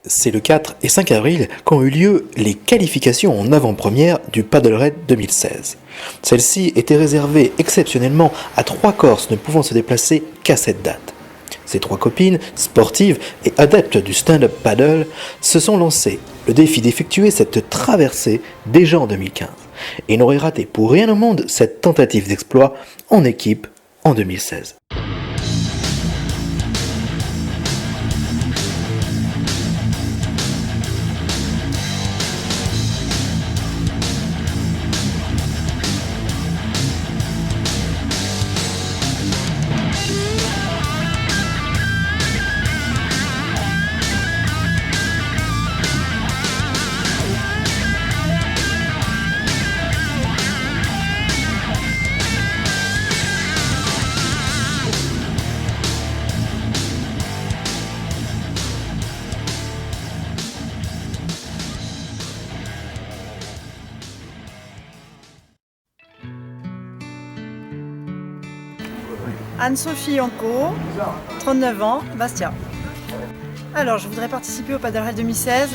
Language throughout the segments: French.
C'est le 4 et 5 avril qu'ont eu lieu les qualifications en avant-première du Paddle Raid 2016. Celles-ci étaient réservées exceptionnellement à 3 Corses ne pouvant se déplacer qu'à cette date. Ces 3 copines, sportives et adeptes du stand-up paddle, se sont lancées le défi d'effectuer cette traversée déjà en 2015 et n'auraient raté pour rien au monde cette tentative d'exploit en équipe en 2016. Anne-Sophie Anco, 39 ans, Bastia. Alors, je voudrais participer au Paddle Raid 2016.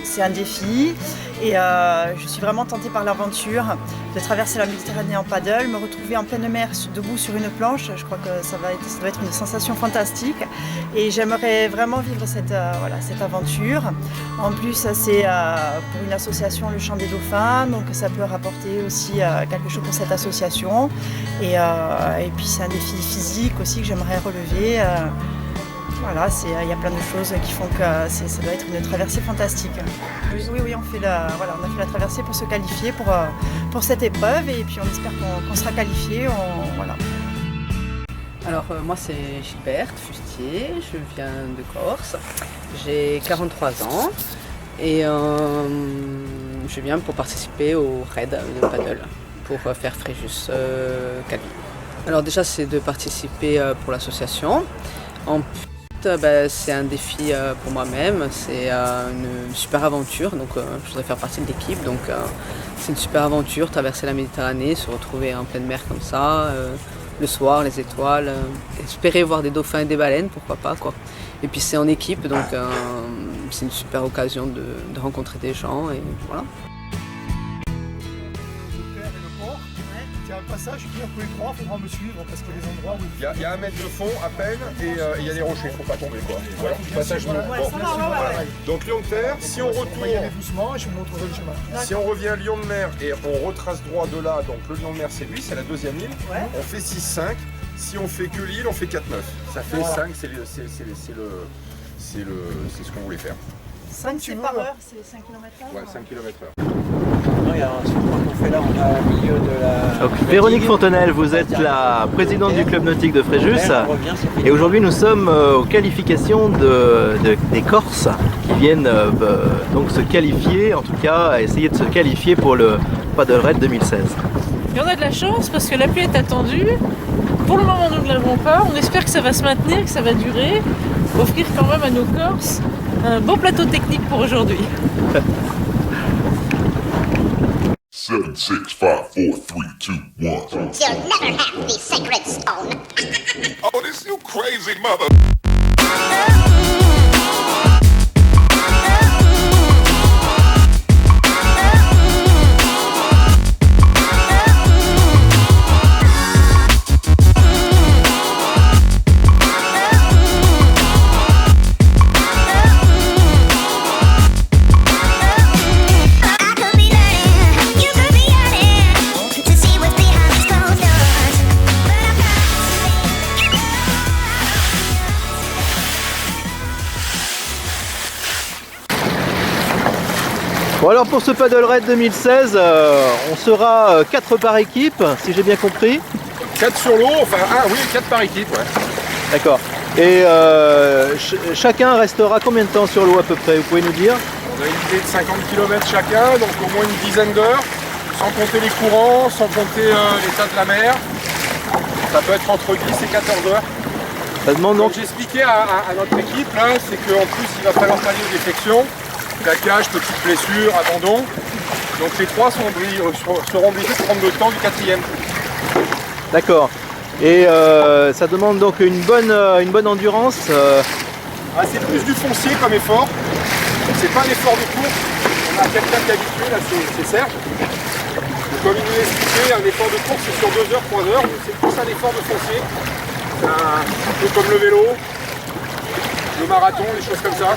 C'est un défi et je suis vraiment tentée par l'aventure de traverser la Méditerranée en paddle, me retrouver en pleine mer debout sur une planche. Je crois que ça doit être une sensation fantastique et j'aimerais vraiment vivre cette aventure. En plus, c'est pour une association Le Chant des Dauphins, donc ça peut rapporter aussi quelque chose pour cette association. Et puis c'est un défi physique aussi que j'aimerais relever. Voilà, il y a plein de choses qui font que ça doit être une traversée fantastique. Oui, on a fait la traversée pour se qualifier pour cette épreuve et puis on espère qu'on sera qualifié. Voilà. Alors moi c'est Gilberte Fustier, je viens de Corse, j'ai 43 ans et je viens pour participer au raid de paddle pour faire Fréjus Calvi. Alors déjà c'est de participer pour l'association. C'est un défi pour moi-même, c'est une super aventure, donc je voudrais faire partie de l'équipe, donc c'est une super aventure, traverser la Méditerranée, se retrouver en pleine mer comme ça, le soir, les étoiles, espérer voir des dauphins et des baleines, pourquoi pas quoi. Et puis c'est en équipe, donc c'est une super occasion de rencontrer des gens et voilà. Il y a un passage qui est entre les trois, il faudra me suivre parce que les endroits où il y a 1 mètre de fond à peine et il y a des rochers, faut pas tomber quoi. Voilà, passage voilà. Donc Lion de Terre, si on retourne, on va y aller doucement et je vous montrerai le chemin. Si on revient à Lion de Mer et on retrace droit de là, donc le Lion de Mer c'est lui, c'est la deuxième île, on fait 6-5, si on fait que l'île on fait 4-9. Ça fait 5, c'est ce qu'on voulait faire. 5 c'est par heure, c'est 5 km/h. Ouais, 5 km/h. Donc, Véronique Fontenelle, vous êtes la présidente du club nautique de Fréjus et aujourd'hui nous sommes aux qualifications des Corses qui viennent donc se qualifier, en tout cas essayer de se qualifier pour le Paddle Raid 2016. Et on a de la chance parce que la pluie est attendue. Pour le moment nous ne l'avons pas, on espère que ça va se maintenir, que ça va durer, offrir quand même à nos Corses un beau plateau technique pour aujourd'hui. 7, 6, 5, 4, 3, 2, 1. You'll never have the sacred stone. Oh, this you crazy mother. Bon alors pour ce Paddle Raid 2016, on sera 4 par équipe, si j'ai bien compris. 4 sur l'eau, enfin 4 par équipe, ouais. D'accord. Et chacun restera combien de temps sur l'eau à peu près, vous pouvez nous dire? On a une idée de 50 km chacun, donc au moins une dizaine d'heures, sans compter les courants, sans compter l'état de la mer. Ça peut être entre 10 et 14 heures. Ça demande donc... J'expliquais à notre équipe, là, c'est qu'en plus il va falloir pallier aux défections. Plaquage, petite blessure, abandon. Donc les 3 seront obligés de prendre le temps du 4e. D'accord. Et ça demande donc une bonne endurance Ah, c'est plus du foncier comme effort. C'est pas un effort de course. On a quelqu'un qui est habitué, là c'est Serge. Donc, comme il nous expliquait, un effort de course c'est sur 2 heures, 3 heures. C'est plus un effort de foncier. C'est un peu comme le vélo, le marathon, des choses comme ça.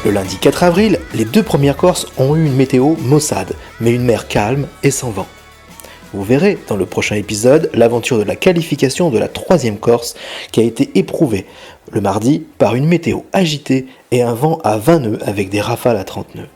Le lundi 4 avril, les 2 premières courses ont eu une météo maussade, mais une mer calme et sans vent. Vous verrez dans le prochain épisode l'aventure de la qualification de la 3e Corse qui a été éprouvée le mardi par une météo agitée et un vent à 20 nœuds avec des rafales à 30 nœuds.